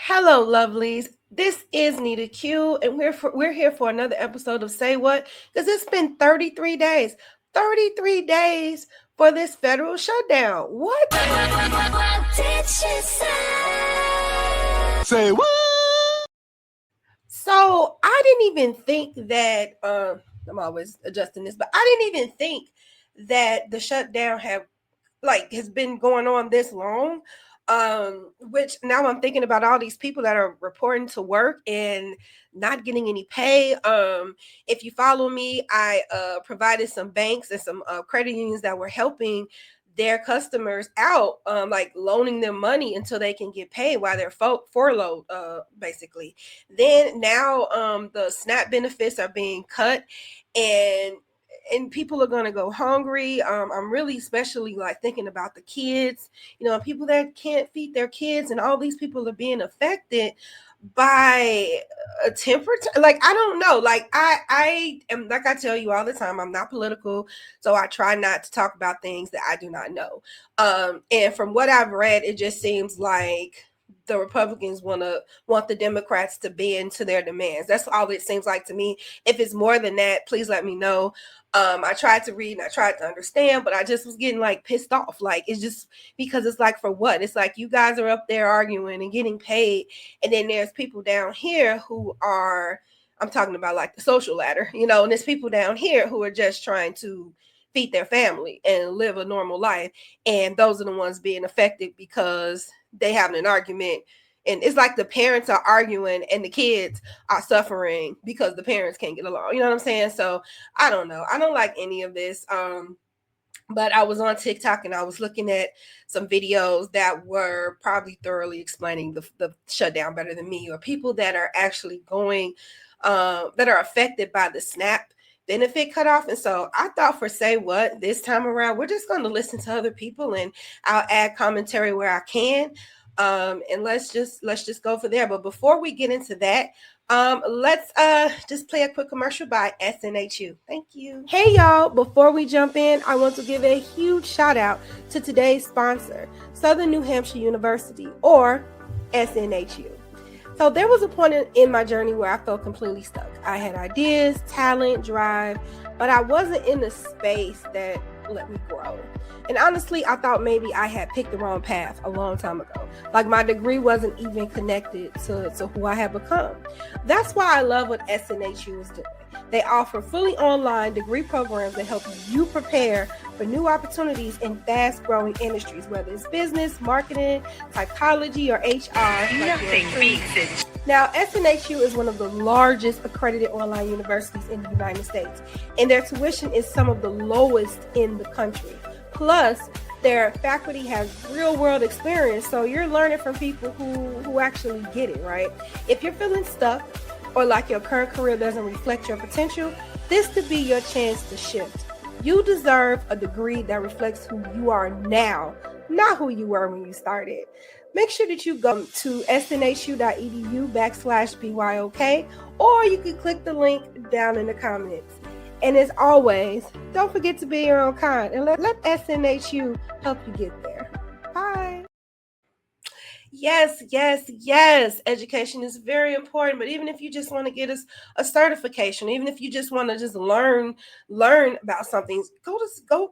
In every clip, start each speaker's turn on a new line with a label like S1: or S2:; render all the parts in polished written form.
S1: Hello, lovelies. This is Nita Q, and we're here for another episode of Say What, because it's been 33 days. 33 days for this federal shutdown. What did she say?
S2: Say what?
S1: So I didn't even think that I'm always adjusting this, but I didn't even think that the shutdown has been going on this long. Which now I'm thinking about all these people that are reporting to work and not getting any pay. If you follow me, I provided some banks and some credit unions that were helping their customers out, like loaning them money until they can get paid while they're furloughed, basically. Then now the SNAP benefits are being cut, and people are going to go hungry. I'm really especially like thinking about the kids, people that can't feed their kids, and all these people are being affected by a temperature. Like, I don't know. Like, I am, like I tell you all the time, I'm not political, so I try not to talk about things that I do not know. And from what I've read, it just seems like the Republicans want the Democrats to bend to their demands. That's all it seems like to me. If it's more than that, please let me know. I tried to read and I tried to understand, but I just was getting like pissed off. Like, it's just because it's like, for what? It's like you guys are up there arguing and getting paid, and then there's people down here who are, I'm talking about like the social ladder, and there's people down here who are just trying to feed their family and live a normal life, and those are the ones being affected because they having an argument. And it's like the parents are arguing and the kids are suffering because the parents can't get along. You know what I'm saying? So I don't know. I don't like any of this. But I was on TikTok and I was looking at some videos that were probably thoroughly explaining the shutdown better than me, or people that are actually going, that are affected by the SNAP benefit cutoff. And so I thought, for Say What, this time around, we're just going to listen to other people, and I'll add commentary where I can. And let's just go for there. But before we get into that, let's just play a quick commercial by SNHU. Thank you. Hey y'all, before we jump in, I want to give a huge shout out to today's sponsor, Southern New Hampshire University, or SNHU. So there was a point in my journey where I felt completely stuck. I had ideas, talent, drive, but I wasn't in the space that let me grow. And honestly, I thought maybe I had picked the wrong path a long time ago. Like, my degree wasn't even connected to who I have become. That's why I love what SNHU is doing. They offer fully online degree programs that help you prepare for new opportunities in fast-growing industries, whether it's business, marketing, psychology, or HR.
S3: Nothing beats it.
S1: Now, SNHU is one of the largest accredited online universities in the United States, and their tuition is some of the lowest in the country. Plus, their faculty has real-world experience, so you're learning from people who actually get it, right? If you're feeling stuck, or like your current career doesn't reflect your potential, this could be your chance to shift. You deserve a degree that reflects who you are now, not who you were when you started. Make sure that you go to snhu.edu/BYOK, or you can click the link down in the comments. And as always, don't forget to be your own kind, and let SNHU help you get there. Bye. Yes. Education is very important. But even if you just want to get us a certification, even if you just want to just learn about something, go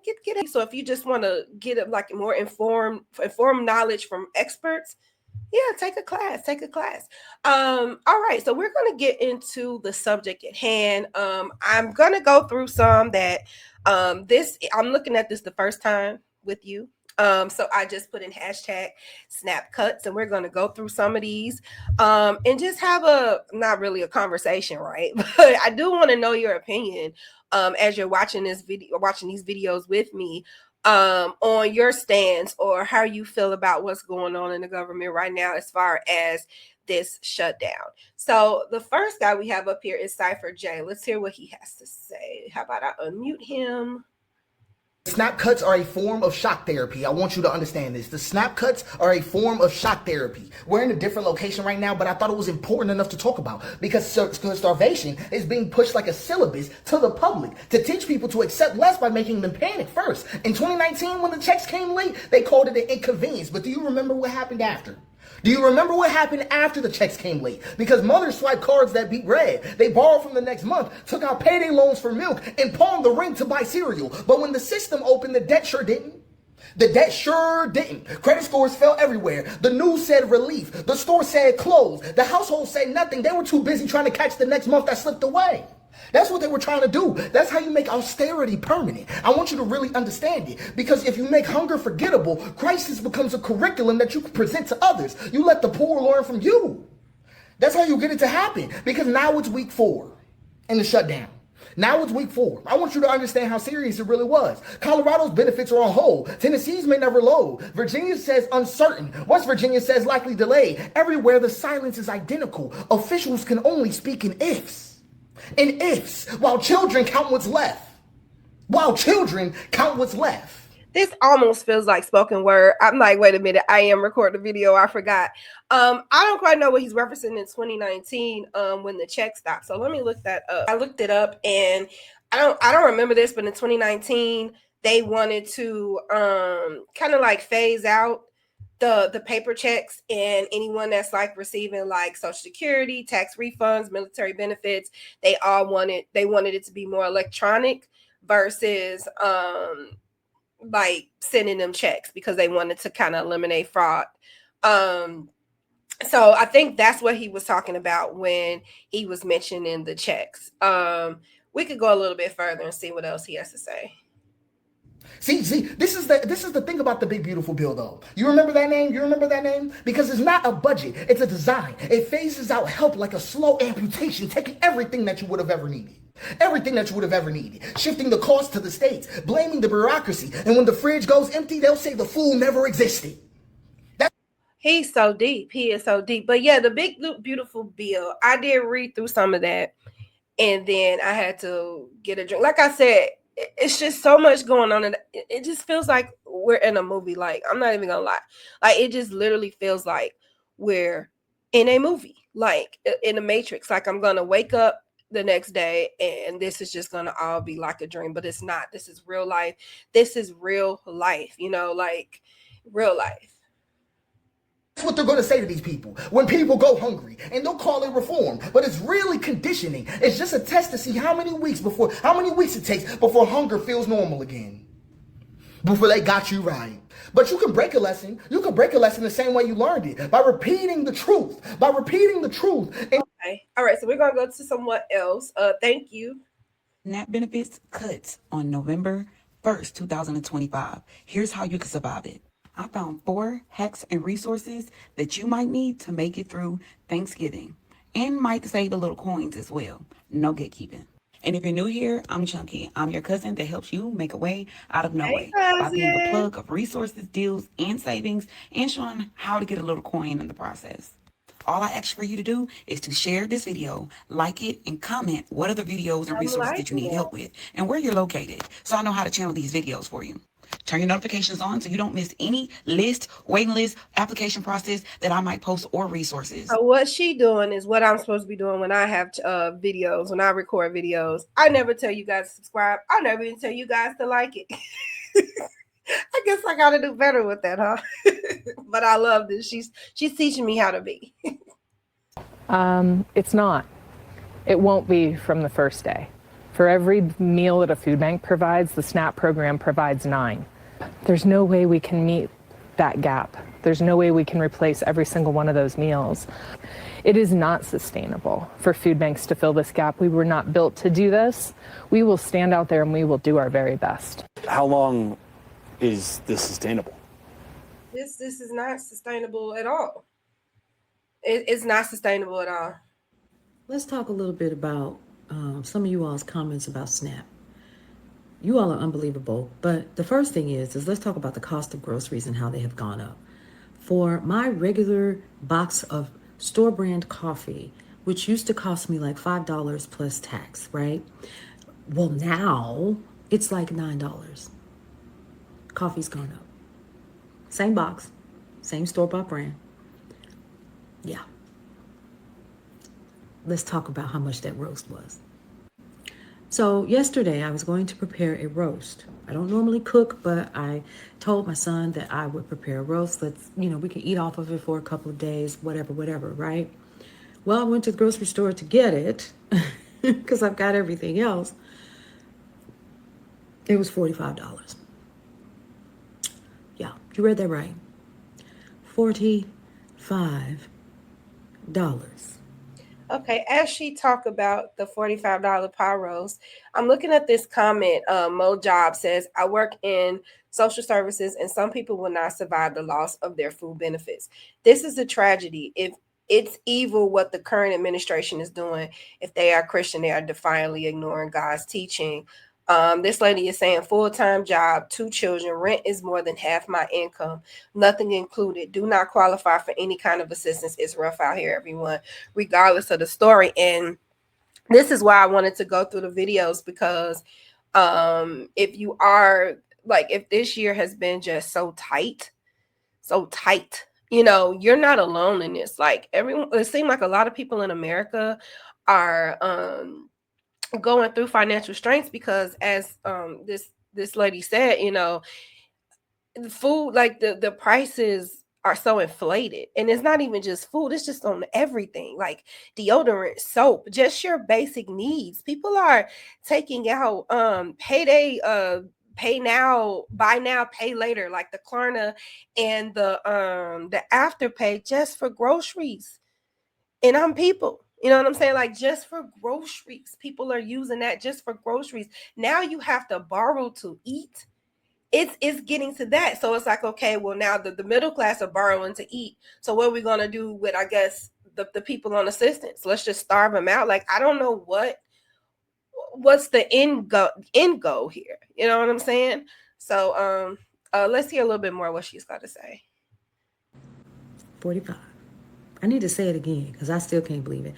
S1: get it. So if you just want to get like more informed knowledge from experts, yeah, take a class. All right, so we're going to get into the subject at hand. I'm going to go through some that I'm looking at this the first time with you. So I just put in hashtag snap cuts, and we're going to go through some of these and just have not really a conversation, right? But I do want to know your opinion as you're watching these videos with me, on your stance or how you feel about what's going on in the government right now as far as this shutdown. So the first guy we have up here is Cypher J. Let's hear what he has to say. How about I unmute him?
S2: Snap cuts are a form of shock therapy. I want you to understand this. The snap cuts are a form of shock therapy. We're in a different location right now, but I thought it was important enough to talk about because starvation is being pushed like a syllabus to the public to teach people to accept less by making them panic first. In 2019, when the checks came late, they called it an inconvenience. But do you remember what happened after? Do you remember what happened after the checks came late? Because mothers swiped cards that beat red. They borrowed from the next month, took out payday loans for milk, and pawned the ring to buy cereal. But when the system opened, the debt sure didn't. The debt sure didn't. Credit scores fell everywhere. The news said relief. The store said close. The household said nothing. They were too busy trying to catch the next month that slipped away. That's what they were trying to do. That's how you make austerity permanent. I want you to really understand it. Because if you make hunger forgettable, crisis becomes a curriculum that you can present to others. You let the poor learn from you. That's how you get it to happen. Because now it's week 4 in the shutdown. Now it's week 4. I want you to understand how serious it really was. Colorado's benefits are on hold. Tennessee's may never load. Virginia says uncertain. West Virginia says likely delay. Everywhere the silence is identical. Officials can only speak in ifs. In ifs, while children count what's left. While children count what's left.
S1: This almost feels like spoken word. I'm like, wait a minute, I am recording the video. I forgot. I don't quite know what he's referencing in 2019 when the check stopped. So let me look that up. I looked it up and I don't remember this, but in 2019, they wanted to kind of like phase out the paper checks, and anyone that's like receiving like Social Security, tax refunds, military benefits, they wanted it to be more electronic versus like sending them checks, because they wanted to kind of eliminate fraud. So I think that's what he was talking about when he was mentioning the checks. We could go a little bit further and see what else he has to say.
S2: See, this is the thing about the big beautiful bill, though. You remember that name? You remember that name? Because it's not a budget, it's a design. It phases out help like a slow amputation, taking everything that you would have ever needed. Everything that you would have ever needed. Shifting the cost to the states, blaming the bureaucracy. And when the fridge goes empty, they'll say the food never existed.
S1: He's so deep. He is so deep. But yeah, the big beautiful bill, I did read through some of that, and then I had to get a drink. Like I said, it's just so much going on, and it just feels like we're in a movie. Like, I'm not even gonna lie, like it just literally feels like we're in a movie, like in a Matrix. Like, I'm gonna wake up the next day and this is just gonna all be like a dream, but it's not. This is real life. This is real life, like real life.
S2: That's what they're going to say to these people when people go hungry, and they'll call it reform, but it's really conditioning. It's just a test to see how many weeks it takes before hunger feels normal again, before they got you right. But you can break a lesson. You can break a lesson the same way you learned it, by repeating the truth. Okay.
S1: All right. So we're going to go to somewhat else. Thank you.
S3: SNAP benefits cuts on November 1st, 2025. Here's how you can survive it. I found 4 hacks and resources that you might need to make it through Thanksgiving, and might save a little coins as well. No gatekeeping. And if you're new here, I'm Chunky. I'm your cousin that helps you make a way out of no way by being the plug of resources, deals, and savings, and showing how to get a little coin in the process. All I ask for you to do is to share this video, like it, and comment what other videos and resources that you need help with and where you're located, so I know how to channel these videos for you. Turn your notifications on so you don't miss any list, waiting list, application process that I might post, or resources.
S1: So what she doing is what I'm supposed to be doing when I have videos, when I record videos. I never tell you guys to subscribe. I never even tell you guys to like it. I guess I got to do better with that, huh? But I love this. She's teaching me how to be.
S4: It's not. It won't be from the first day. For every meal that a food bank provides, the SNAP program provides 9. There's no way we can meet that gap. There's no way we can replace every single one of those meals. It is not sustainable for food banks to fill this gap. We were not built to do this. We will stand out there and we will do our very best.
S5: How long is this sustainable?
S1: This is not sustainable at all. It's not sustainable at all.
S6: Let's talk a little bit about some of you all's comments about SNAP. You all are unbelievable, but the first thing is let's talk about the cost of groceries and how they have gone up. For my regular box of store brand coffee, which used to cost me like $5 plus tax, right? Well, now it's like $9. Coffee's gone up. Same box, same store-bought brand. Yeah. Let's talk about how much that roast was. So yesterday I was going to prepare a roast. I don't normally cook, but I told my son that I would prepare a roast. We can eat off of it for a couple of days, whatever, right? Well, I went to the grocery store to get it because I've got everything else. It was $45. Yeah, you read that right. $45.
S1: Okay, as she talked about the $45 pie roast, I'm looking at this comment. Mo Job says, I work in social services and some people will not survive the loss of their food benefits. This is a tragedy. If it's evil what the current administration is doing, if they are Christian, they are defiantly ignoring God's teaching. This lady is saying full-time job, 2 children, rent is more than half my income, nothing included. Do not qualify for any kind of assistance. It's rough out here, everyone, regardless of the story. And this is why I wanted to go through the videos, because if you are like, if this year has been just so tight, you're not alone in this. Like everyone, it seems like a lot of people in America are going through financial strengths because, as this lady said, the food, like the prices are so inflated, and it's not even just food, it's just on everything, like deodorant, soap, just your basic needs. People are taking out payday, pay now, buy now, pay later, like the Klarna and the Afterpay, just for groceries. And I'm people, you know what I'm saying? Like just for groceries, people are using that just for groceries. Now you have to borrow to eat. It's getting to that. So it's like, okay, well, now the middle class are borrowing to eat. So what are we gonna do with, I guess, the people on assistance? Let's just starve them out. Like, I don't know what's the end goal here. You know what I'm saying? So let's hear a little bit more what she's got to say.
S6: 45. I need to say it again because I still can't believe it.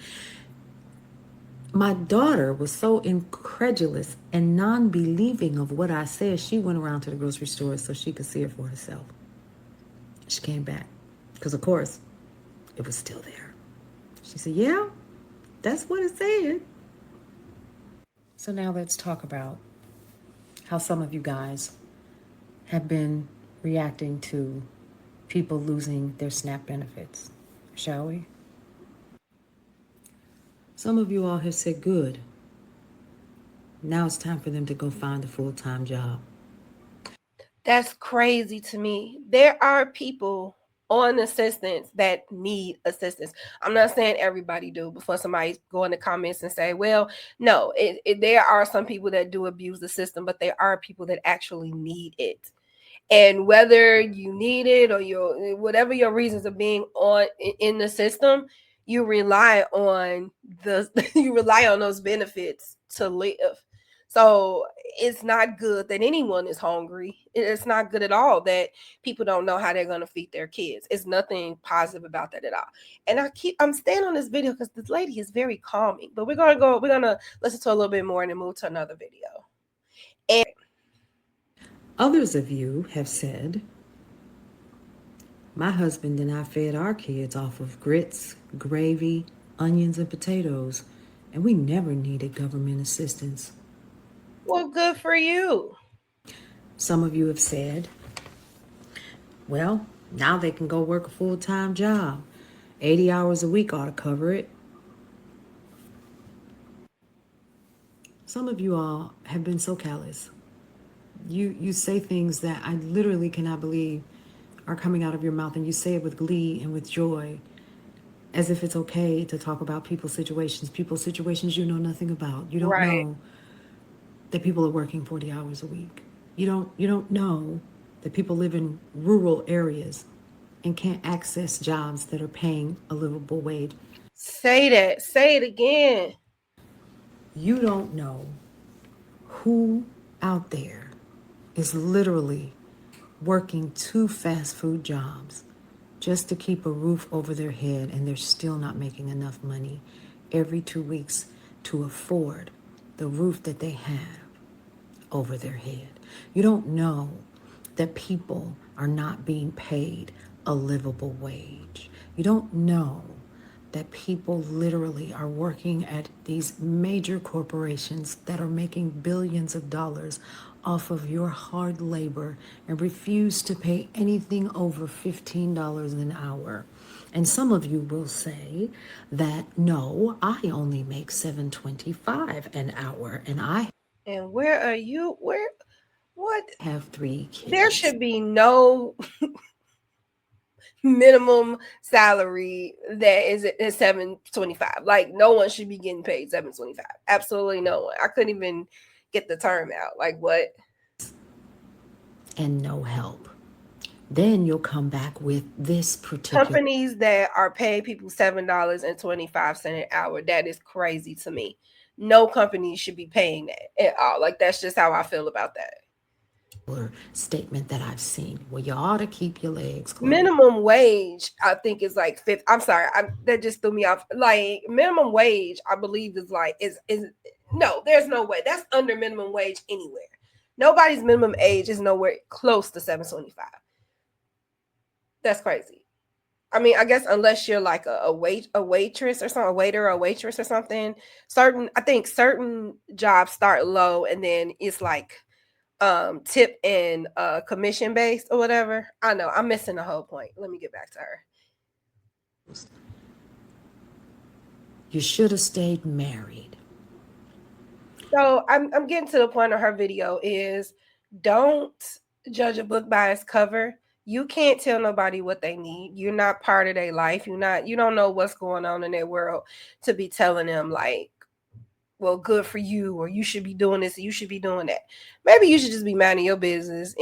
S6: My daughter was so incredulous and non-believing of what I said, she went around to the grocery store so she could see it for herself. She came back because, of course, it was still there. She said, yeah, that's what it said. So now let's talk about how some of you guys have been reacting to people losing their SNAP benefits, shall we? Some of you all have said, good. Now it's time for them to go find a full-time job.
S1: That's crazy to me. There are people on assistance that need assistance. I'm not saying everybody do, before somebody go in the comments and say, well, no, there are some people that do abuse the system, but there are people that actually need it. And whether you need it or whatever your reasons of being in the system, you rely on those benefits to live. So it's not good that anyone is hungry. It's not good at all that people don't know how they're going to feed their kids. It's nothing positive about that at all. And I'm staying on this video because this lady is very calming. But we're gonna listen to a little bit more and then move to another video. And
S6: others of you have said, my husband and I fed our kids off of grits, gravy, onions, and potatoes, and we never needed government assistance.
S1: well, good for you.
S6: Some of you have said, well, now they can go work a full-time job. 80 hours a week ought to cover it. Some of you all have been so callous. You say things that I literally cannot believe are coming out of your mouth, and you say it with glee and with joy, as if it's okay to talk about people's situations you know nothing about. You don't know that people are working 40 hours a week. You don't know that people live in rural areas and can't access jobs that are paying a livable wage.
S1: Say that. Say it again.
S6: You don't know who out there is literally working 2 fast food jobs just to keep a roof over their head, and they're still not making enough money every 2 weeks to afford the roof that they have over their head. You don't know that people are not being paid a livable wage. You don't know that people literally are working at these major corporations that are making billions of dollars off of your hard labor and refuse to pay anything over $15 an hour. And some of you will say that, no, I only make $7.25 an hour and I
S1: And where are you? What?
S6: have 3 kids.
S1: There should be no minimum salary that is $7.25. Like, no one should be getting paid $7.25. Absolutely no one. I couldn't even get the term out. Like, what?
S6: And no help. Then you'll come back with this particular
S1: Companies that are paying people $7.25 an hour. That is crazy to me. No company should be paying that at all. Like, that's just how I feel about that.
S6: statement that I've seen. Well, you ought to keep your legs closed.
S1: Minimum wage, I think, is like fifth. I'm sorry, that just threw me off. Like, minimum wage, I believe is no. There's no way that's under minimum wage anywhere. Nobody's minimum age is nowhere close to $7.25. That's crazy. I mean, I guess unless you're like a waitress or something, a waiter or a waitress or something. I think certain jobs start low and then it's like tip and commission based or whatever. I know I'm missing the whole point. Let me get back to her.
S6: You should have stayed married.
S1: So I'm getting to the point of her video is don't judge a book by its cover. You can't tell nobody what they need. You're not part of their life. You don't know what's going on in their world to be telling them like, well, good for you, or you should be doing this, you should be doing that. Maybe you should just be minding your business,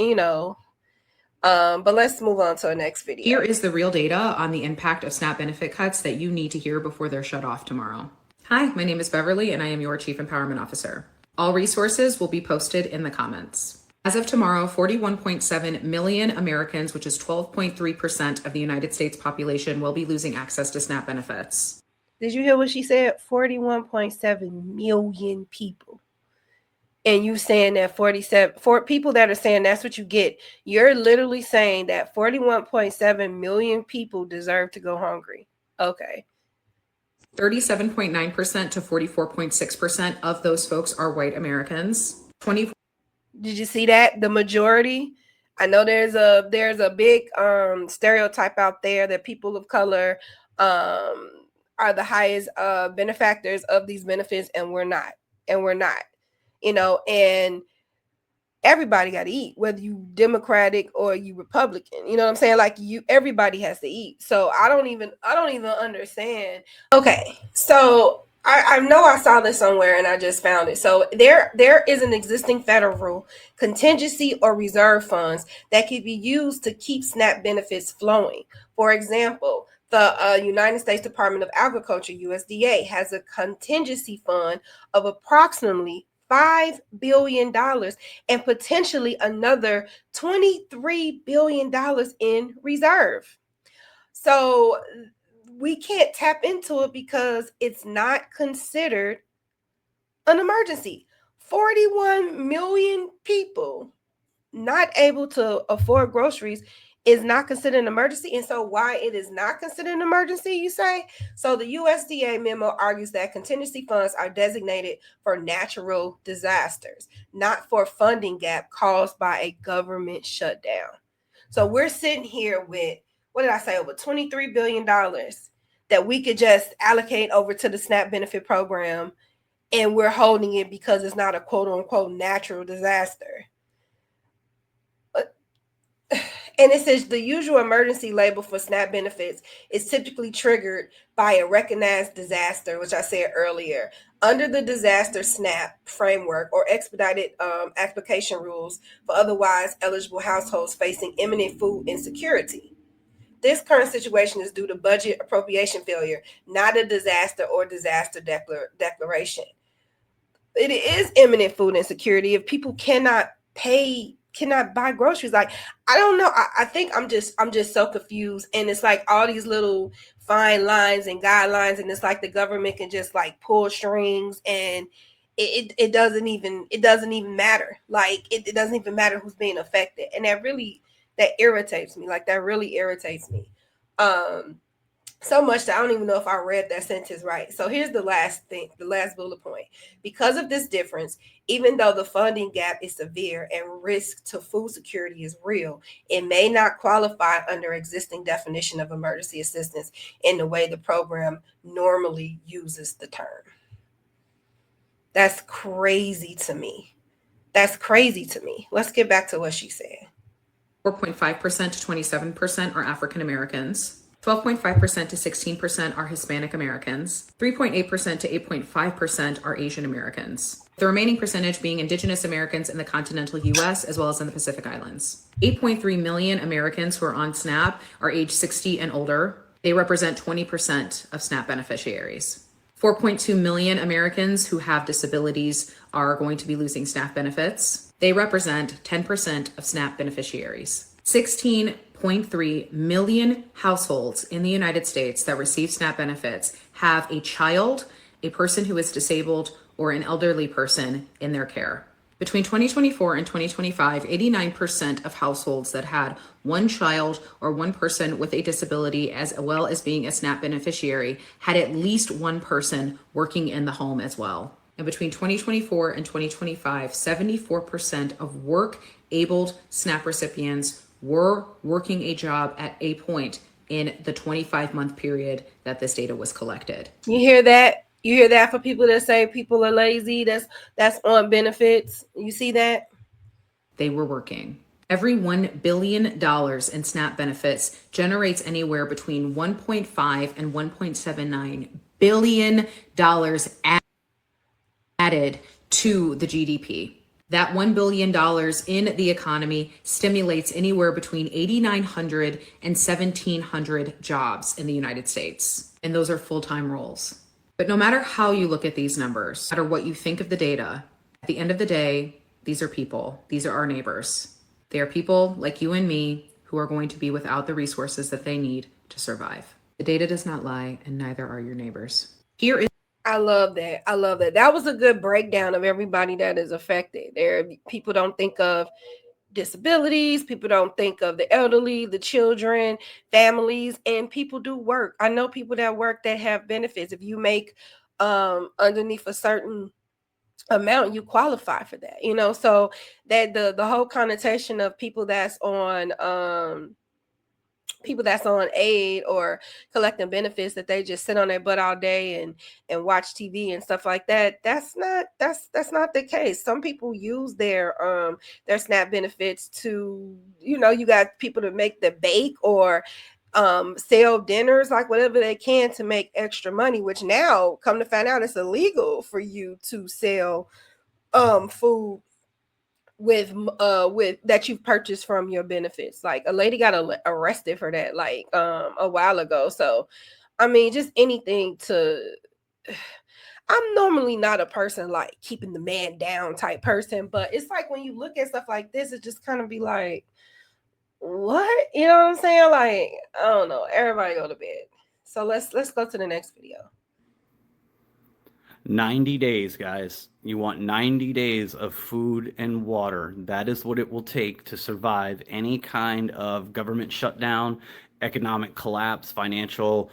S1: But let's move on to the next video.
S7: Here is the real data on the impact of SNAP benefit cuts that you need to hear before they're shut off tomorrow. Hi, my name is Beverly, and I am your Chief Empowerment Officer. All resources will be posted in the comments. As of tomorrow, 41.7 million Americans, which is 12.3% of the United States population, will be losing access to SNAP benefits.
S1: Did you hear what she said? 41.7 million people. And you saying that for people that are saying that's what you get, you're literally saying that 41.7 million people deserve to go hungry. Okay.
S7: 37.9% to 44.6% of those folks are white Americans.
S1: Did you see that? The majority. I know there's a big stereotype out there that people of color are the highest benefactors of these benefits, and we're not. And everybody got to eat, whether you Democratic or you Republican. You know what I'm saying? Like, everybody has to eat. So I don't even understand. Okay, so I know I saw this somewhere and I just found it. So there is an existing federal contingency or reserve funds that could be used to keep SNAP benefits flowing. For example, the United States Department of Agriculture, USDA, has a contingency fund of approximately $5 billion and potentially another $23 billion in reserve. So we can't tap into it because it's not considered an emergency. 41 million people not able to afford groceries is not considered an emergency. And so why it is not considered an emergency, you say? So the USDA memo argues that contingency funds are designated for natural disasters, not for funding gap caused by a government shutdown. So we're sitting here with, what did I say, over $23 billion that we could just allocate over to the SNAP benefit program, and we're holding it because it's not a quote unquote natural disaster. And it says the usual emergency label for SNAP benefits is typically triggered by a recognized disaster, which I said earlier, under the disaster SNAP framework or expedited application rules for otherwise eligible households facing imminent food insecurity. This current situation is due to budget appropriation failure, not a disaster or disaster declaration. It is imminent food insecurity if people cannot buy groceries. Like, I don't know. I think I'm just so confused. And it's like all these little fine lines and guidelines, and it's like the government can just like pull strings, and it doesn't even matter. Like, it doesn't even matter who's being affected. And that irritates me. Like, that really irritates me. So much that I don't even know if I read that sentence right. So here's the last thing, the last bullet point. Because of this difference, even though the funding gap is severe and risk to food security is real, it may not qualify under existing definition of emergency assistance in the way the program normally uses the term. That's crazy to me. That's crazy to me. Let's get back to what she said.
S7: 4.5% to 27% are African Americans. 12.5% to 16% are Hispanic Americans. 3.8% to 8.5% are Asian Americans. The remaining percentage being Indigenous Americans in the continental US as well as in the Pacific Islands. 8.3 million Americans who are on SNAP are age 60 and older. They represent 20% of SNAP beneficiaries. 4.2 million Americans who have disabilities are going to be losing SNAP benefits. They represent 10% of SNAP beneficiaries. 16.3 million households in the United States that receive SNAP benefits have a child, a person who is disabled, or an elderly person in their care. Between 2024 and 2025, 89% of households that had one child or one person with a disability, as well as being a SNAP beneficiary, had at least one person working in the home as well. And between 2024 and 2025, 74% of work-abled SNAP recipients were working a job at a point in the 25-month period that this data was collected.
S1: You hear that? You hear that for people that say people are lazy? That's on benefits. You see that?
S7: They were working. Every $1 billion in SNAP benefits generates anywhere between $1.5 and $1.79 billion added to the GDP. That $1 billion in the economy stimulates anywhere between 8,900 and 1,700 jobs in the United States. And those are full-time roles. But no matter how you look at these numbers, no matter what you think of the data, at the end of the day, these are people. These are our neighbors. They are people like you and me who are going to be without the resources that they need to survive. The data does not lie, and neither are your neighbors. Here is
S1: I love that. I love that. That was a good breakdown of everybody that is affected. People don't think of disabilities, people don't think of the elderly, the children, families, and people do work. I know people that work that have benefits. If you make underneath a certain amount, you qualify for that, so that the whole connotation of people that's on aid or collecting benefits, that they just sit on their butt all day and watch TV and stuff like that. That's not the case. Some people use their SNAP benefits to, you got people to make the bake or sell dinners, like whatever they can to make extra money, which now come to find out it's illegal for you to sell food with that you've purchased from your benefits. Like a lady got arrested for that like a while ago. So I mean, just anything to I'm normally not a person like keeping the man down type person, but it's like when you look at stuff like this, it just kind of be like, what? You know what I'm saying? Like, I don't know. Everybody go to bed. So let's go to the next video.
S5: 90 days, guys. You want 90 days of food and water. That is what it will take to survive any kind of government shutdown, economic collapse, financial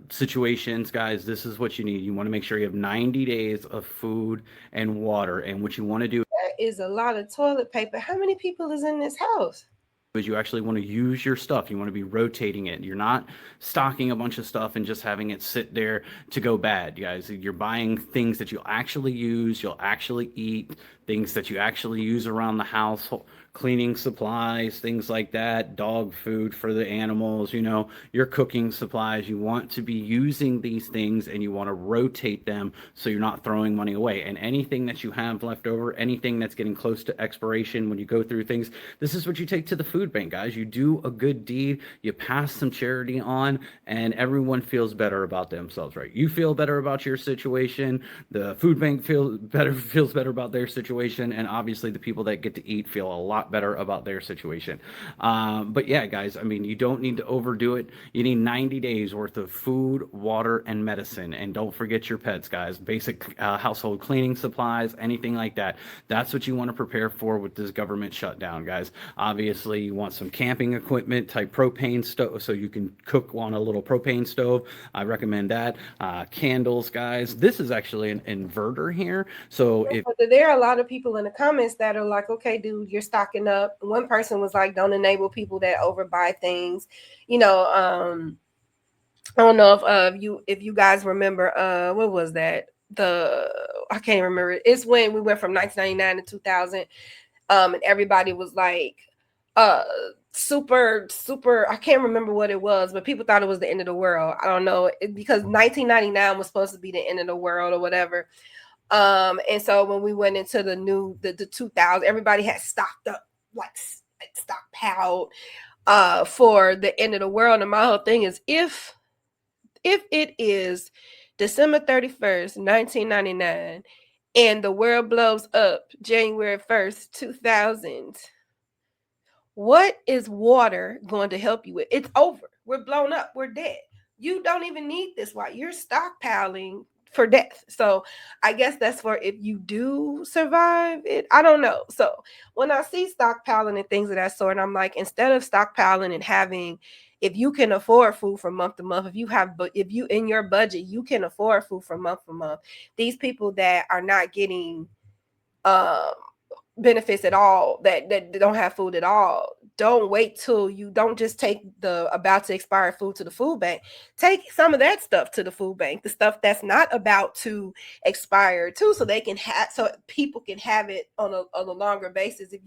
S5: situations, guys. This is what you need. You want to make sure you have 90 days of food and water. And what you want to do
S1: is a lot of toilet paper. How many people is in this house?
S5: Is you actually want to use your stuff. You want to be rotating it. You're not stocking a bunch of stuff and just having it sit there to go bad, guys. You're buying things that you'll actually use, you'll actually eat, things that you actually use around the house, cleaning supplies, things like that, dog food for the animals, your cooking supplies. You want to be using these things and you want to rotate them so you're not throwing money away. And anything that you have left over, anything that's getting close to expiration, when you go through things, this is what you take to the food bank, guys. You do a good deed, you pass some charity on, and everyone feels better about themselves, right? You feel better about your situation, the food bank feels better about their situation, and obviously the people that get to eat feel a lot lot better about their situation. But yeah, guys, I mean, you don't need to overdo it. You need 90 days worth of food, water, and medicine. And don't forget your pets, guys. Basic household cleaning supplies, anything like that. That's what you want to prepare for with this government shutdown, guys. Obviously, you want some camping equipment, type propane stove, so you can cook on a little propane stove. I recommend that. Candles, guys. This is actually an inverter here. So if
S1: there are a lot of people in the comments that are like, okay, dude, you're stocking up. One person was like, don't enable people that overbuy things. You know, I don't know if you guys remember what was that? I can't remember. It's when we went from 1999 to 2000, and everybody was like super I can't remember what it was, but people thought it was the end of the world. I don't know, because 1999 was supposed to be the end of the world or whatever. And so when we went into the 2000, everybody had stocked up, like stockpiled for the end of the world. And my whole thing is, if it is December 31st, 1999, and the world blows up January 1st, 2000, what is water going to help you with? It's over. We're blown up. We're dead. You don't even need this. Why? You're stockpiling for death. So I guess that's for if you do survive it. I don't know. So when I see stockpiling and things of that sort, I'm like, instead of stockpiling and having, if you can afford food from month to month, if you in your budget, you can afford food from month to month. These people that are not getting benefits at all, that don't have food at all, don't wait till you don't just take the about to expire food to the food bank. Take some of that stuff to the food bank, the stuff that's not about to expire too, so they can have, so people can have it on a longer basis. If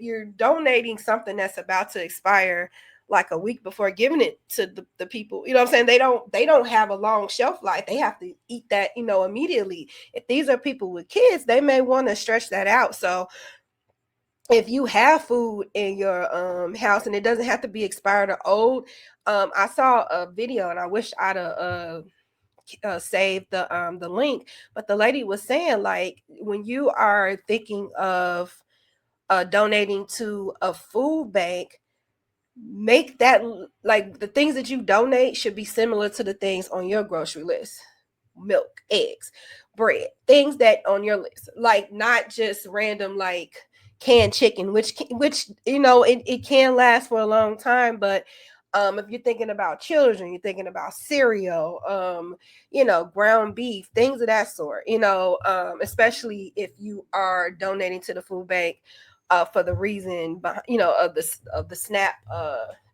S1: you're donating something that's about to expire like a week before giving it to the people, you know what I'm saying, they don't have a long shelf life. They have to eat that, immediately. If these are people with kids, they may want to stretch that out. So if you have food in your house, and it doesn't have to be expired or old, I saw a video, and I wish I'd saved the link, but the lady was saying, like, when you are thinking of donating to a food bank, make that, like, the things that you donate should be similar to the things on your grocery list: milk, eggs, bread, things that on your list, like not just random, like canned chicken, which it can last for a long time, but if you're thinking about children, you're thinking about cereal, ground beef, things of that sort, especially if you are donating to the food bank for the reason, of the SNAP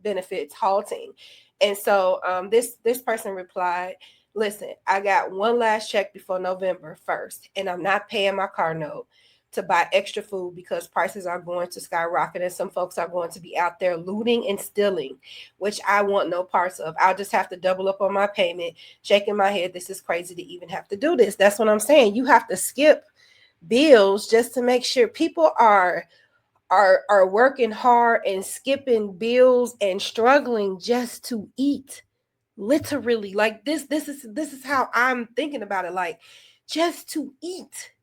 S1: benefits halting. And so this person replied, listen, I got one last check before November 1st, and I'm not paying my car note to buy extra food because prices are going to skyrocket, and some folks are going to be out there looting and stealing, which I want no parts of. I'll just have to double up on my payment, shaking my head. This is crazy to even have to do this. That's what I'm saying. You have to skip bills just to make sure people are working hard and skipping bills and struggling just to eat. Literally, like this is how I'm thinking about it. Like, just to eat.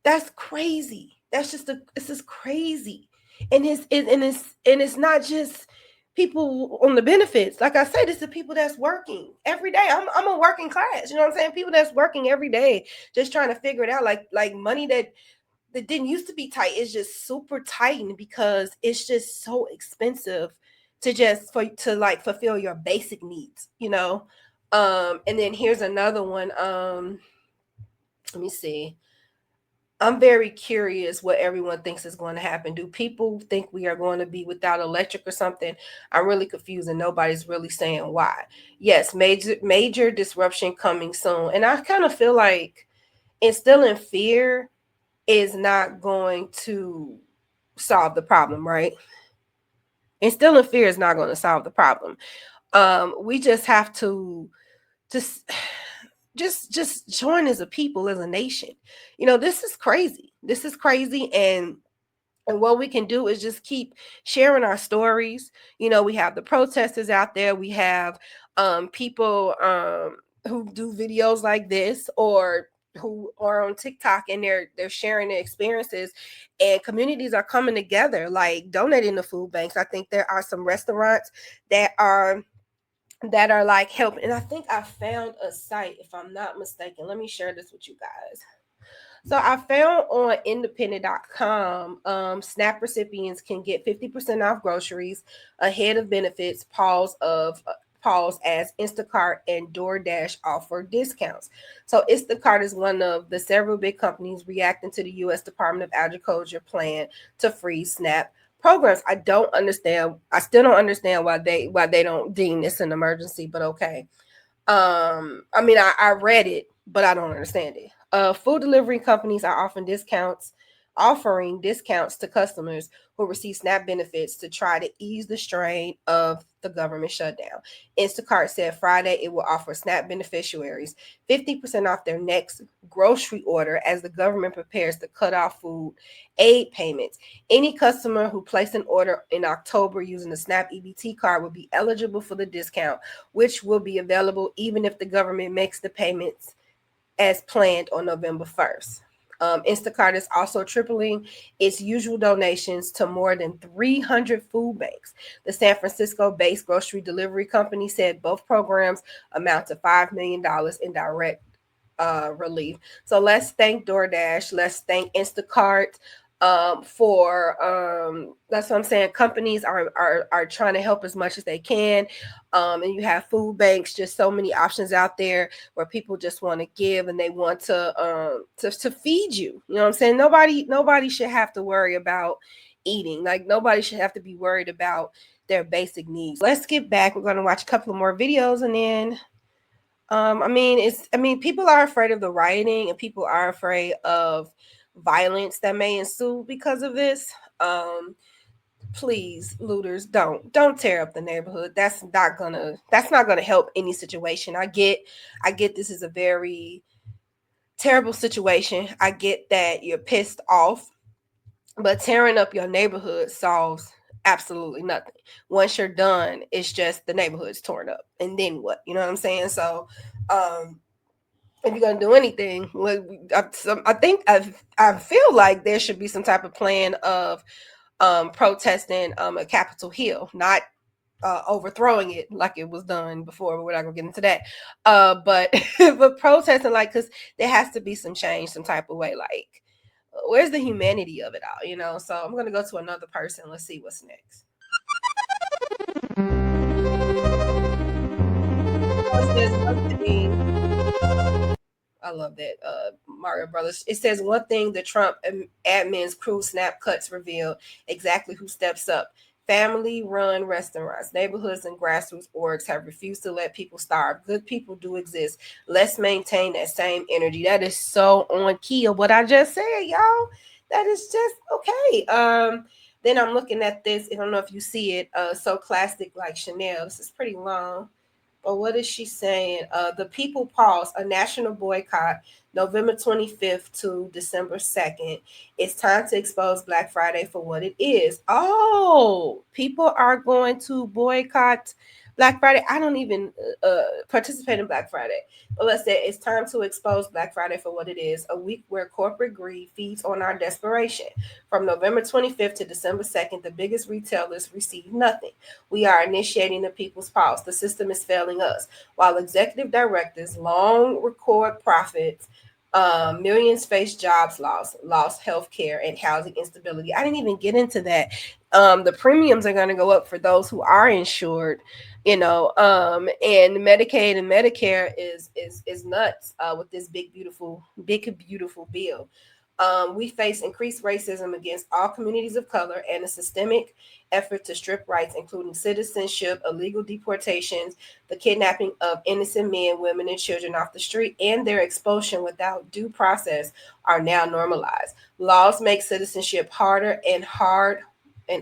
S1: That's crazy. This is crazy. And it's not just people on the benefits. Like I said, it's the people that's working every day. I'm a working class, you know what I'm saying? People that's working every day, just trying to figure it out. Like money that didn't used to be tight is just super tightened because it's just so expensive to like fulfill your basic needs, and then here's another one. Let me see. I'm very curious what everyone thinks is going to happen. Do people think we are going to be without electric or something? I'm really confused, and nobody's really saying why. Yes, major disruption coming soon. And I kind of feel like instilling fear is not going to solve the problem, right? Instilling fear is not going to solve the problem. We just have to just join as a people, as a nation. This is crazy. And what we can do is just keep sharing our stories. We have the protesters out there. We have people who do videos like this, or who are on TikTok, and they're sharing their experiences, and communities are coming together, like donating to food banks. I think there are some restaurants that are like helping. And I think I found a site, if I'm not mistaken. Let me share this with you guys. So I found on independent.com, SNAP recipients can get 50% off groceries ahead of benefits. Pause as Instacart and DoorDash offer discounts. So Instacart is one of the several big companies reacting to the U.S. Department of Agriculture plan to freeze SNAP programs. I still don't understand why they don't deem this an emergency, but okay. I mean, I read it, but I don't understand it. Food delivery companies are offering discounts to customers who receive SNAP benefits to try to ease the strain of the government shutdown. Instacart said Friday it will offer SNAP beneficiaries 50% off their next grocery order as the government prepares to cut off food aid payments. Any customer who placed an order in October using the SNAP EBT card will be eligible for the discount, which will be available even if the government makes the payments as planned on November 1st. Instacart is also tripling its usual donations to more than 300 food banks. The San Francisco-based grocery delivery company said both programs amount to $5 million in direct relief. So let's thank DoorDash. Let's thank Instacart for that's what I'm saying. Companies are trying to help as much as they can. And you have food banks, just so many options out there where people just want to give and they want to feed you. You know what I'm saying? Nobody should have to worry about eating. Like nobody should have to be worried about their basic needs. Let's get back. We're going to watch a couple of more videos and then people are afraid of the rioting and people are afraid of violence that may ensue because of this. Please, looters, don't tear up the neighborhood. That's not gonna help any situation. I get this is a very terrible situation. I get that you're pissed off, but tearing up your neighborhood solves absolutely nothing. Once you're done, it's just the neighborhood's torn up. And then what? You know what I'm saying? So if you're gonna do anything, I feel like there should be some type of plan of protesting a Capitol Hill, not overthrowing it like it was done before, but we're not gonna get into that. But but protesting, like, because there has to be some change, some type of way. Like, where's the humanity of it all, you know? So I'm gonna go to another person. Let's see what's next. I love that, Mario Brothers. It says one thing the Trump admin's crew snap cuts reveal exactly who steps up. Family-run restaurants, neighborhoods, and grassroots orgs have refused to let people starve. Good people do exist. Let's maintain that same energy. That is so on key of what I just said, y'all. That is just okay. Then I'm looking at this. I don't know if you see it. So classic like Chanel. This is pretty long. But what is she saying? The people pause a national boycott November 25th to December 2nd. It's time to expose Black Friday for what it is. Oh, people are going to boycott Black Friday. I don't even participate in Black Friday. But let's say it's time to expose Black Friday for what it is, a week where corporate greed feeds on our desperation. From November 25th to December 2nd, the biggest retailers receive nothing. We are initiating the people's pause. The system is failing us. While executive directors long record profits, millions face jobs lost health care, and housing instability. I didn't even get into that. The premiums are going to go up for those who are insured, and Medicaid and Medicare is nuts with this big beautiful bill. We face increased racism against all communities of color and a systemic effort to strip rights, including citizenship, illegal deportations, the kidnapping of innocent men, women, and children off the street, and their expulsion without due process are now normalized. Laws make citizenship harder and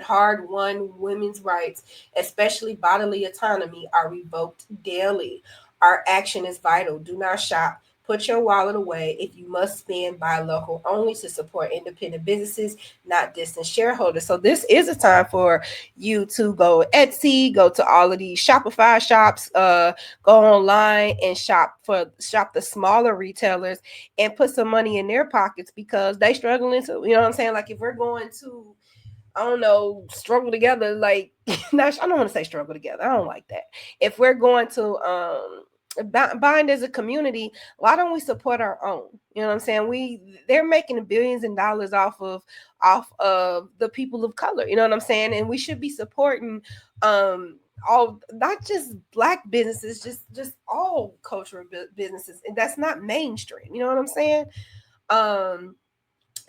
S1: hard-won women's rights, especially bodily autonomy, are revoked daily. Our action is vital. Do not shop. Put your wallet away. If you must spend, buy local only to support independent businesses, not distant shareholders. So this is a time for you to go Etsy, go to all of these Shopify shops, go online and shop the smaller retailers and put some money in their pockets because they struggling to, you know what I'm saying? Like if we're going to, I don't know, struggle together, like I don't want to say struggle together. I don't like that. If we're going to bind as a community, why don't we support our own? You know what I'm saying? They're making billions of dollars off of the people of color. You know what I'm saying? And we should be supporting all, not just Black businesses, just all cultural businesses, and that's not mainstream. You know what I'm saying?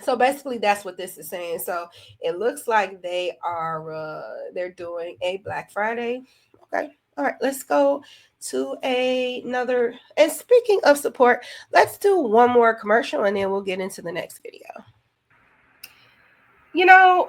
S1: So basically that's what this is saying. So it looks like they're doing a Black Friday. Okay. All right, let's go to another. And speaking of support, let's do one more commercial and then we'll get into the next video. You know,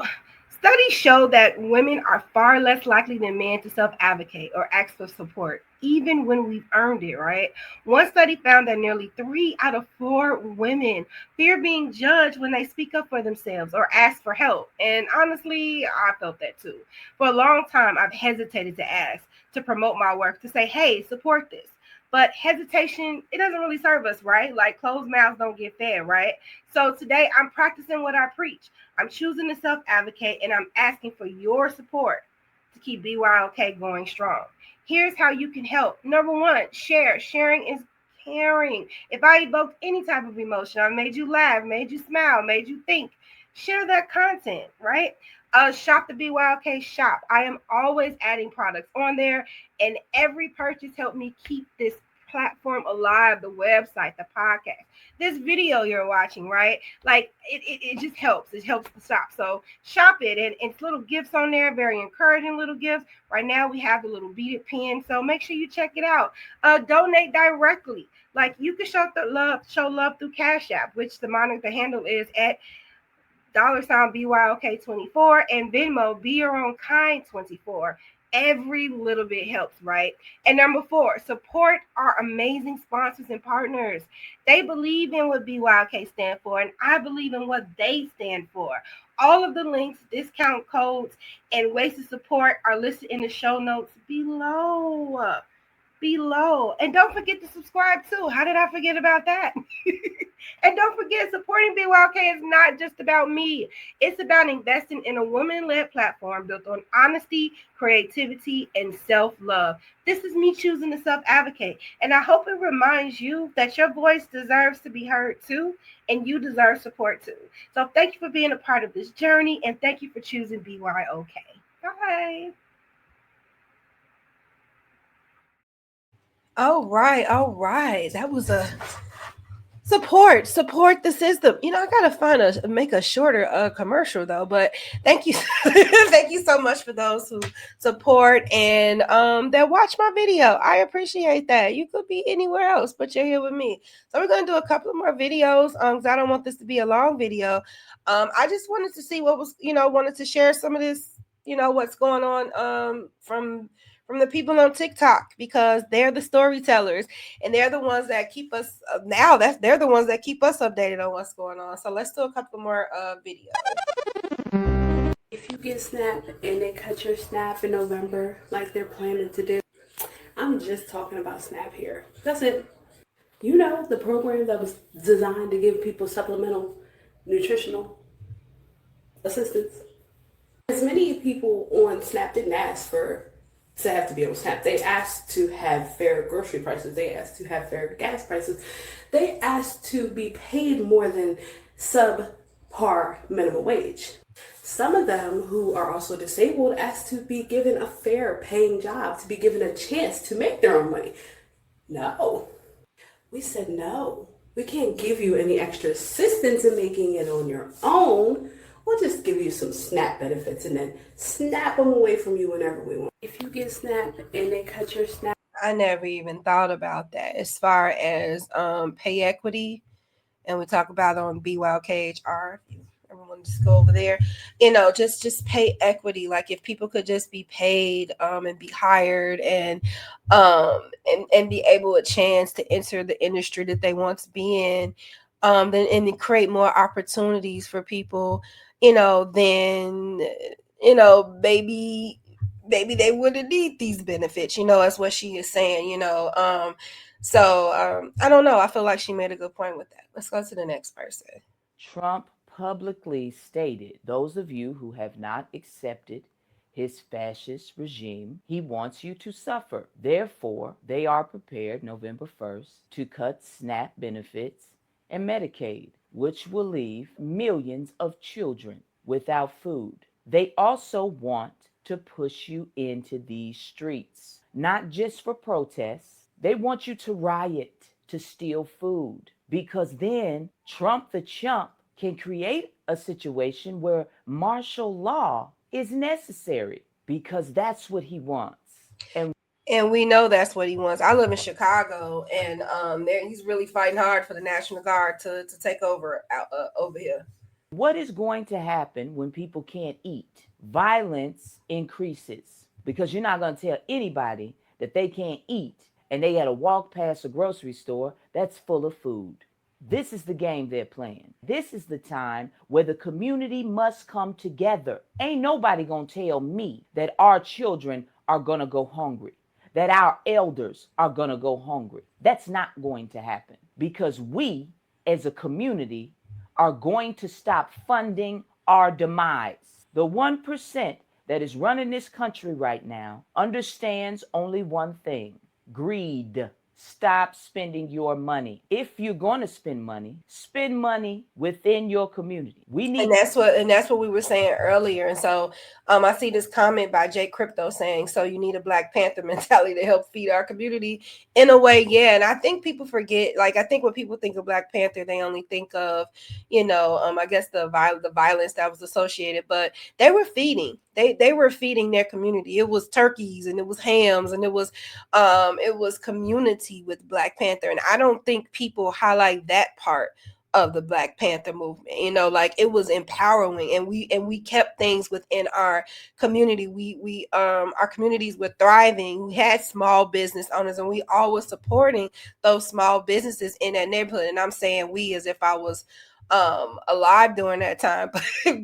S1: studies show that women are far less likely than men to self-advocate or ask for support, even when we've earned it, right? One study found that nearly 3 out of 4 women fear being judged when they speak up for themselves or ask for help. And honestly, I felt that too. For a long time, I've hesitated to ask, to promote my work, to say, hey, support this. But hesitation, it doesn't really serve us, right? Like closed mouths don't get fed, right? So today I'm practicing what I preach. I'm choosing to self-advocate and I'm asking for your support to keep BYOK going strong. Here's how you can help. Number 1, share. Sharing is caring. If I evoked any type of emotion, I made you laugh, made you smile, made you think, share that content, right? Shop the BYOK shop. I am always adding products on there, and every purchase helped me keep this platform alive, the website, the podcast, this video you're watching, right? Like it just helps. It helps to shop. So shop it, and it's little gifts on there, very encouraging little gifts. Right now we have the little beaded pen, so make sure you check it out. Donate directly. Like you can show love through CashApp, which the handle is at $BYOK24, and Venmo, Be Your Own Kind 24. Every little bit helps, right? And number 4, support our amazing sponsors and partners. They believe in what BYOK stand for, and I believe in what they stand for. All of the links, discount codes, and ways to support are listed in the show notes below. And don't forget to subscribe too. How did I forget about that? And don't forget, supporting BYOK is not just about me. It's about investing in a woman-led platform built on honesty, creativity, and self-love. This is me choosing to self-advocate. And I hope it reminds you that your voice deserves to be heard too, and you deserve support too. So thank you for being a part of this journey, and thank you for choosing BYOK. Bye. All right. That was a support the system. You know, I gotta make a shorter commercial though. But thank you, thank you so much for those who support and that watch my video. I appreciate that. You could be anywhere else, but you're here with me. So we're gonna do a couple of more videos because I don't want this to be a long video. I just wanted to see what was, wanted to share some of this, what's going on from the people on TikTok, because they're the storytellers and they're the ones that keep us they're the ones that keep us updated on what's going on. So let's do a couple more videos.
S8: If you get SNAP and they cut your SNAP in November like they're planning to do, I'm just talking about SNAP here. That's it. You know, the program that was designed to give people supplemental nutritional assistance. As many people on SNAP didn't ask to have to be on SNAP. They asked to have fair grocery prices. They asked to have fair gas prices. They asked to be paid more than subpar minimum wage. Some of them who are also disabled asked to be given a fair paying job, to be given a chance to make their own money. No. We said no. We can't give you any extra assistance in making it on your own. We'll just give you some SNAP benefits and then snap them away from you whenever we want. If you get SNAP and they cut your SNAP.
S1: I never even thought about that as far as pay equity. And we talk about it on BYOKHR. Everyone just go over there. Just pay equity. Like if people could just be paid and be hired and be able a chance to enter the industry that they want to be in, then and to create more opportunities for people, then maybe they wouldn't need these benefits. That's what she is saying. I don't know. I feel like she made a good point with that. Let's go to the next person.
S9: Trump publicly stated, those of you who have not accepted his fascist regime, he wants you to suffer. Therefore, they are prepared November 1st to cut SNAP benefits and Medicaid, which will leave millions of children without food. They also want to push you into these streets, not just for protests. They want you to riot, to steal food, because then Trump the chump can create a situation where martial law is necessary, because that's what he wants.
S1: And we know that's what he wants. I live in Chicago, and he's really fighting hard for the National Guard to take over over here.
S9: What is going to happen when people can't eat? Violence increases, because you're not going to tell anybody that they can't eat and they got to walk past a grocery store that's full of food. This is the game they're playing. This is the time where the community must come together. Ain't nobody gonna tell me that our children are gonna go hungry, that our elders are gonna go hungry. That's not going to happen, because we as a community are going to stop funding our demise. The 1% that is running this country right now understands only one thing: greed. Stop spending your money. If you're going to spend money within your community.
S1: And that's what we were saying earlier. And so I see this comment by Jay Crypto saying, so you need a Black Panther mentality to help feed our community. In a way, yeah. And I think people forget, I think when people think of Black Panther, they only think of, I guess the violence that was associated, but they were feeding. They were feeding their community. It was turkeys and it was hams and it was community with Black Panther. And I don't think people highlight that part of the Black Panther movement. It was empowering, and we kept things within our community. We our communities were thriving. We had small business owners, and we all were supporting those small businesses in that neighborhood. And I'm saying we as if I was alive during that time,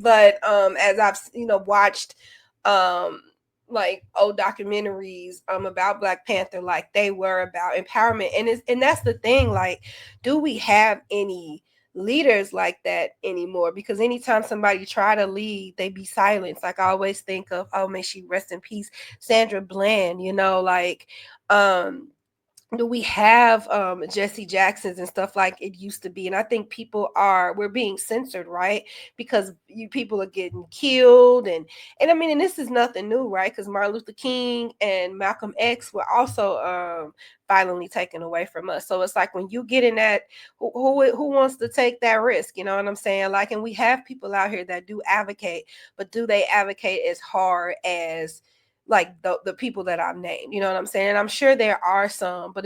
S1: but as I've watched old documentaries about Black Panther, they were about empowerment. And that's the thing, do we have any leaders like that anymore? Because anytime somebody try to lead, they be silenced. I always think of, oh, may she rest in peace, Sandra Bland. Do we have Jesse Jacksons and stuff like it used to be? And I think we're being censored, right? Because people are getting killed, and I mean, and this is nothing new, right? Because Martin Luther King and Malcolm X were also violently taken away from us. So it's when you get in that, who wants to take that risk? You know what I'm saying? And we have people out here that do advocate, but do they advocate as hard as the people that I've named? You know what I'm saying? And I'm sure there are some, but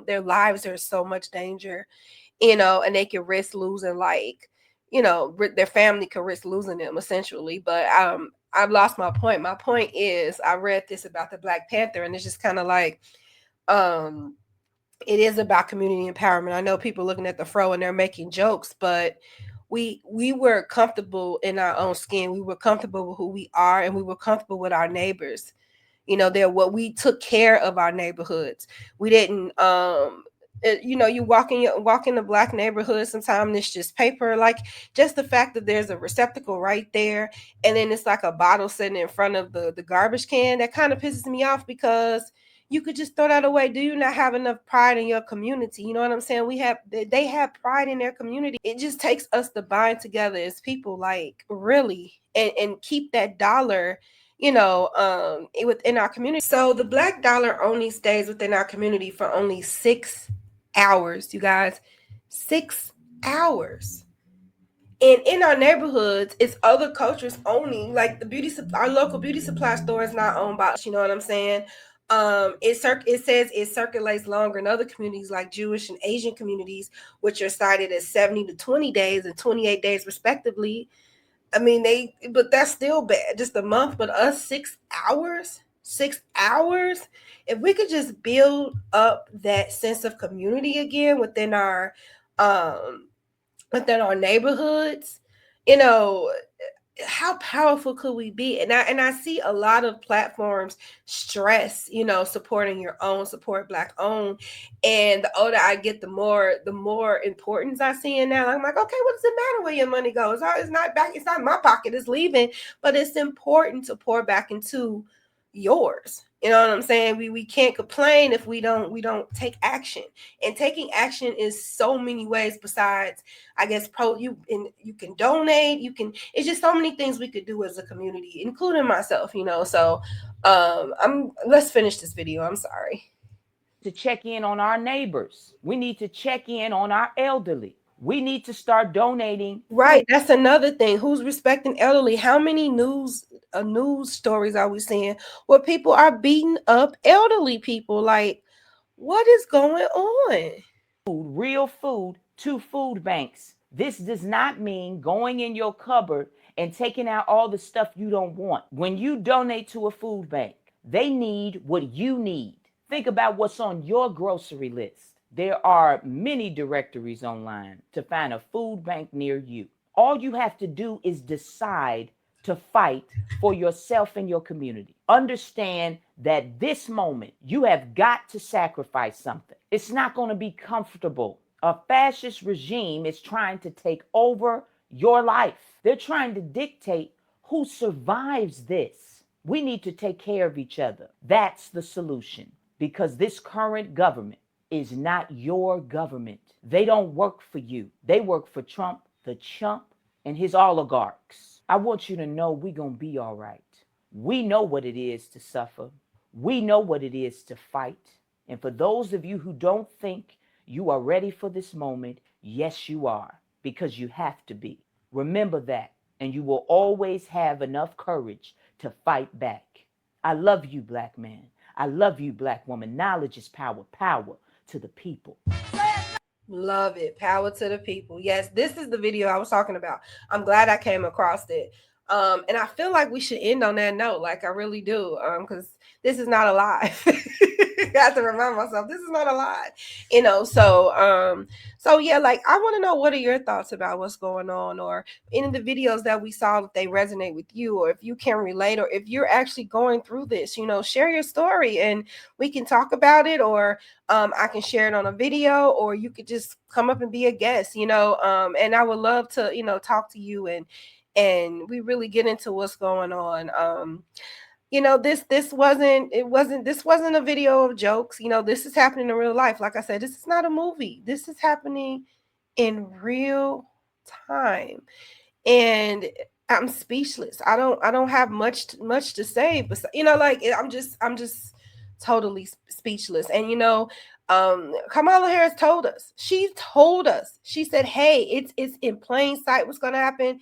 S1: their lives are so much danger, and they can risk losing, their family could risk losing them essentially. But I've lost my point. My point is, I read this about the Black Panther, and it's just kind of it is about community empowerment. I know people looking at the fro and they're making jokes, but we were comfortable in our own skin. We were comfortable with who we are, and we were comfortable with our neighbors. We took care of our neighborhoods. We didn't you walk in the Black neighborhood, sometimes it's just paper, just the fact that there's a receptacle right there, and then it's a bottle sitting in front of the garbage can. That kind of pisses me off, because you could just throw that away. Do you not have enough pride in your community? You know what I'm saying? They have pride in their community. It just takes us to bind together as people, really, and keep that dollar within our community. So the Black dollar only stays within our community for only 6 hours, you guys. 6 hours. And in our neighborhoods, it's other cultures only. Our local beauty supply store is not owned by, you know what I'm saying? It says it circulates longer in other communities, like Jewish and Asian communities, which are cited as 70 to 20 days and 28 days respectively. I mean, but that's still bad. Just a month, but us 6 hours, 6 hours. If we could just build up that sense of community again within our neighborhoods, you know, how powerful could we be? And I see a lot of platforms stress, supporting your own, support Black owned. And the older I get, the more importance I see in that. I'm like, okay, what does it matter where your money goes? It's not back, it's not in my pocket, it's leaving. But it's important to pour back into yours. You know what I'm saying? We can't complain if we don't take action. And taking action is so many ways besides, I guess, you can donate, it's just so many things we could do as a community, including myself, So let's finish this video. I'm sorry.
S9: To check in on our neighbors. We need to check in on our elderly. We need to start donating.
S1: Right. That's another thing. Who's respecting elderly? How many news stories are we seeing where people are beating up elderly people? Like, what is going on?
S9: Real food to food banks. This does not mean going in your cupboard and taking out all the stuff you don't want. When you donate to a food bank, they need what you need. Think about what's on your grocery list. There are many directories online to find a food bank near you. All you have to do is decide to fight for yourself and your community. Understand that this moment, you have got to sacrifice something. It's not going to be comfortable. A fascist regime is trying to take over your life. They're trying to dictate who survives this. We need to take care of each other. That's the solution, because this current government is not your government. They don't work for you. They work for Trump, the chump, and his oligarchs. I want you to know we're going to be all right. We know what it is to suffer. We know what it is to fight. And for those of you who don't think you are ready for this moment, yes, you are, because you have to be. Remember that, and you will always have enough courage to fight back. I love you, Black man. I love you, Black woman. Knowledge is power. Power to the people.
S1: Love it. Power to the people. Yes, this is the video I was talking about. I'm glad I came across it. And I feel like we should end on that note. Like, I really do. Because this is not a lie. I have to remind myself, this is not a lie. So yeah, like, I want to know, what are your thoughts about what's going on, or any of the videos that we saw, if they resonate with you, or if you can relate, or if you're actually going through this, share your story and we can talk about it, or I can share it on a video, or you could just come up and be a guest, and I would love to, talk to you and we really get into what's going on. This wasn't a video of jokes. This is happening in real life. Like I said, this is not a movie. This is happening in real time. And I'm speechless. I don't have much to say, but I'm just totally speechless. And Kamala Harris told us. She said, hey, it's in plain sight what's going to happen.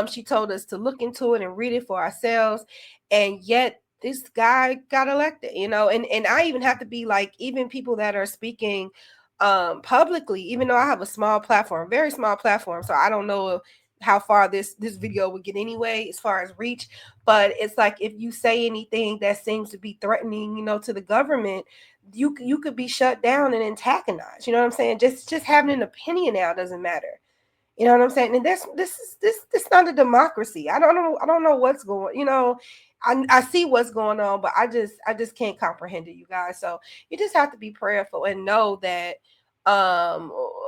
S1: She told us to look into it and read it for ourselves. And yet this guy got elected, and I even have to be like, even people that are speaking publicly, even though I have a small platform, very small platform, so I don't know how far this video would get anyway as far as reach. But it's like, if you say anything that seems to be threatening, to the government, you could be shut down and antagonized. You know what I'm saying? Just having an opinion now doesn't matter. You know what I'm saying? And this is not a democracy. I don't know what's going. I see what's going on, but I just can't comprehend it, you guys. So you just have to be prayerful and know that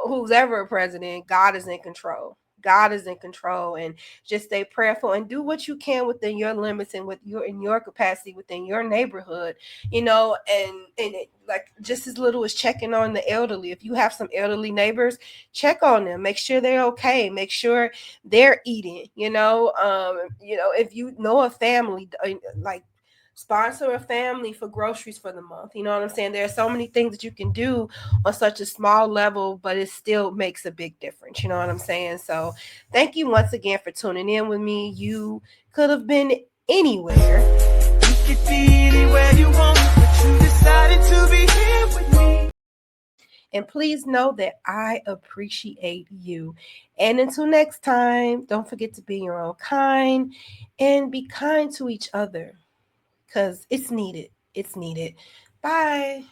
S1: who's ever president, God is in control. God is in control, and just stay prayerful and do what you can within your limits and in your capacity within your neighborhood, and like, just as little as checking on the elderly. If you have some elderly neighbors, check on them, make sure they're okay, make sure they're eating, if you know a family, like, sponsor a family for groceries for the month. You know what I'm saying? There are so many things that you can do on such a small level, but it still makes a big difference. You know what I'm saying? So thank you once again for tuning in with me. You could have been anywhere. You could be anywhere you want, but you decided to be here with me. And please know that I appreciate you. And until next time, don't forget to be your own kind and be kind to each other because it's needed. It's needed. Bye.